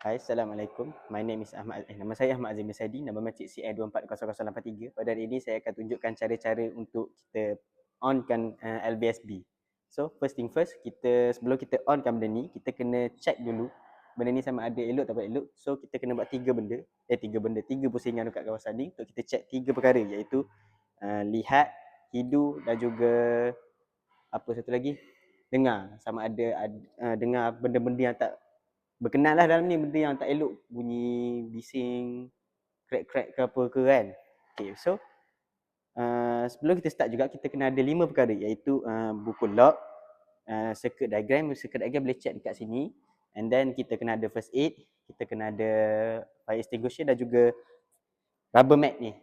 Hai, Assalamualaikum. My name is Ahmad. Nama saya Ahmad Azim bin Saidi. Nama masjid CI240083. Pada hari ini saya akan tunjukkan cara-cara untuk kita onkan LBSB. So, first thing first, sebelum kita onkan benda ni, kita kena check dulu benda ni sama ada elok atau tak elok. So, kita kena buat tiga pusingan dekat kawasan ni untuk kita check tiga perkara, iaitu lihat, hidu dan juga apa satu lagi, dengar. Sama ada dengar benda-benda yang tak berkenan lah dalam ni, benda yang tak elok, bunyi bising, crack-crack ke apa ke kan. Okay, so sebelum kita start juga, kita kena ada 5 perkara, iaitu buku log, circuit diagram boleh check dekat sini, and then kita kena ada first aid, kita kena ada fire extinguisher dan juga rubber mat ni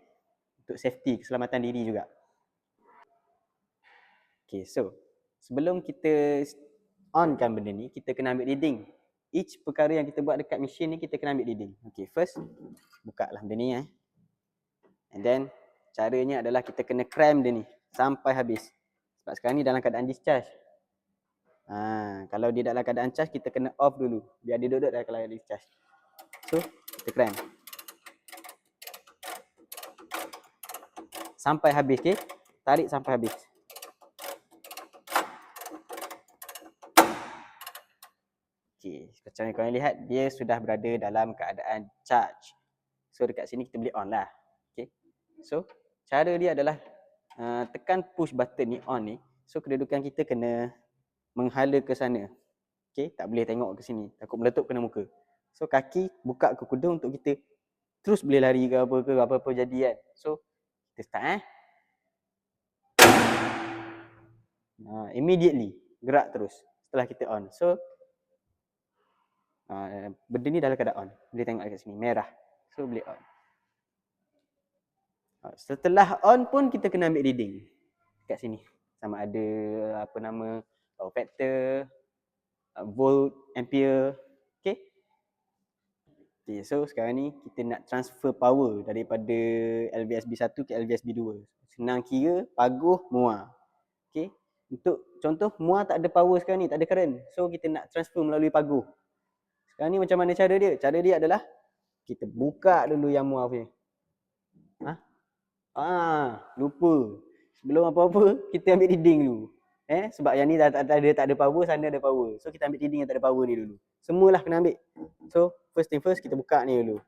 untuk safety, keselamatan diri juga. Okay, so sebelum kita onkan benda ni, kita kena ambil reading. Each perkara yang kita buat dekat mesin ni, kita kena ambil reading. Okay, first, buka lah benda ni and then, caranya adalah kita kena cram dia ni sampai habis. Sebab sekarang ni dalam keadaan discharge. Kalau dia dalam keadaan charge, kita kena off dulu, biar dia duduk dalam keadaan discharge. So, kita cram sampai habis, okay? Tarik sampai habis. Okay, macam yang korang lihat, dia sudah berada dalam keadaan charge. So, dekat sini kita boleh on lah. Okay. So, cara dia adalah tekan push button ni, on ni. So, kedudukan kita kena menghala ke sana. Okay, tak boleh tengok ke sini, takut meletup kena muka. So, kaki buka ke kuda untuk kita terus boleh lari ke apa-apa jadi kan. So, kita start immediately gerak terus setelah kita on. So, benda ni dalam keadaan on. Boleh tengok kat sini, merah. So, boleh on. Setelah on pun kita kena ambil reading kat sini. Sama ada apa nama, power factor, volt, ampere. Okay. Okay, so sekarang ni kita nak transfer power daripada LVSB 1 ke LVSB 2. Senang kira, paguh, muar. Okay. Untuk contoh, muar tak ada power sekarang ni, tak ada current. So kita nak transfer melalui paguh. Sekarang ni macam mana cara dia? Cara dia adalah kita buka dulu yang muar punya. Lupa. Sebelum apa-apa, kita ambil reading dulu. Sebab yang ni tak ada power, sana ada power. So kita ambil reading yang tak ada power ni dulu. Semualah kena ambil. So first thing first, kita buka ni dulu.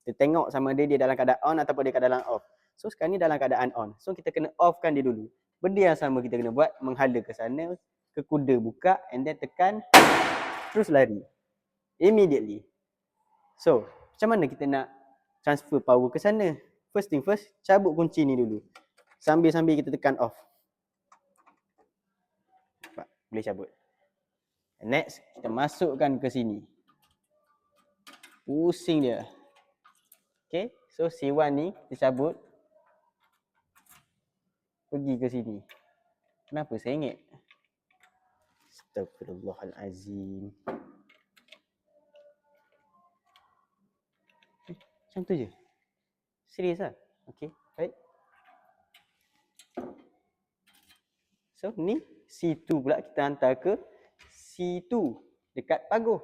Kita tengok sama ada dia dalam keadaan on ataupun dia keadaan off. So sekarang ni dalam keadaan on. So kita kena offkan dia dulu. Benda yang sama kita kena buat, menghala ke sana, ke kuda buka, and then tekan, terus lari. Immediately. So, macam mana kita nak transfer power ke sana? First thing first, cabut kunci ni dulu. Sambil-sambil kita tekan off. Boleh cabut. Next, kita masukkan ke sini. Pusing dia. Okay, so C1 ni kita cabut. Pergi ke sini. Kenapa sengit? Astaghfirullahalazim. Macam tu je. Serius lah. Okay, baik. So, ni C2 pula kita hantar ke C2 dekat paguh.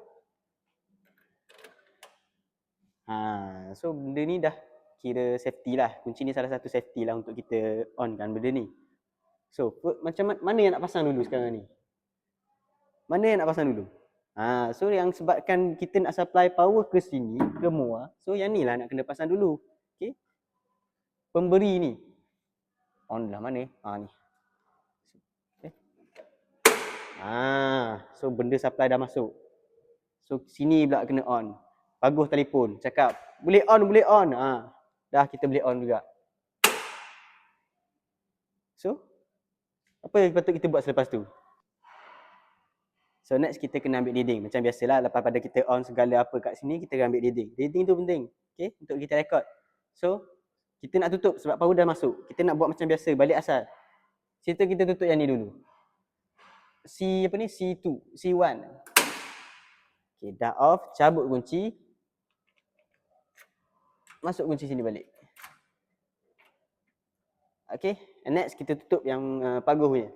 So benda ni dah kira safety lah. Kunci ni salah satu safety lah untuk kita on kan benda ni. So, macam mana yang nak pasang dulu sekarang ni? Mana yang nak pasang dulu? So yang sebabkan kita nak supply power ke sini, ke muar, so yang ni lah nak kena pasang dulu. Okay. Pemberi ni. On lah mana? Ni. Okay. So benda supply dah masuk. So sini pula kena on. Paguh telefon, cakap, boleh on. Dah kita boleh on juga. So, apa yang patut kita buat selepas tu? So next kita kena ambil reading. Macam biasalah, lepas pada kita on segala apa kat sini, kita ambil reading. Reading tu penting, okay, untuk kita record. So, kita nak tutup sebab power dah masuk. Kita nak buat macam biasa, balik asal. Situ kita tutup yang ni dulu. C2, C1. Okay, dah off, cabut kunci. Masuk kunci sini balik. Okay, and next kita tutup yang paguh punya.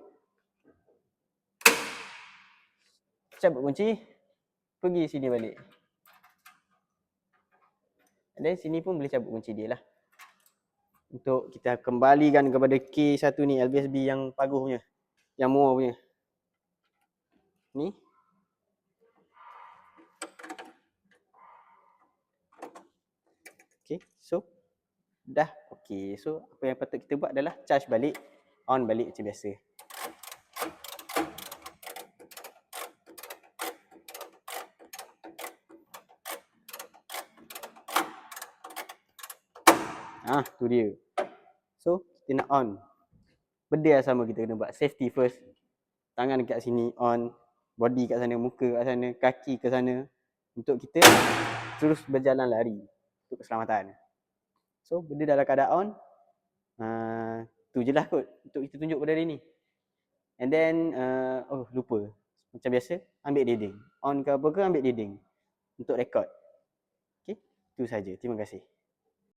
Cabut kunci, pergi sini balik. And then sini pun boleh cabut kunci dia lah. Untuk kita kembalikan kepada K1 ni, LVSB yang paguh punya, yang murah punya. Ni. Okay, so dah okay. So apa yang patut kita buat adalah charge balik, on balik macam biasa. Tu dia. So kita nak on. Benda yang sama kita kena buat. Safety first. Tangan dekat sini on, body kat sana, muka kat sana, kaki ke sana, untuk kita terus berjalan lari untuk keselamatan. So benda dalam keadaan on, tu je lah kot untuk kita tunjuk pada hari ni. And then lupa, macam biasa ambil dinding. On ke apa ke ambil dinding untuk rekod. Okay, tu saja. Terima kasih.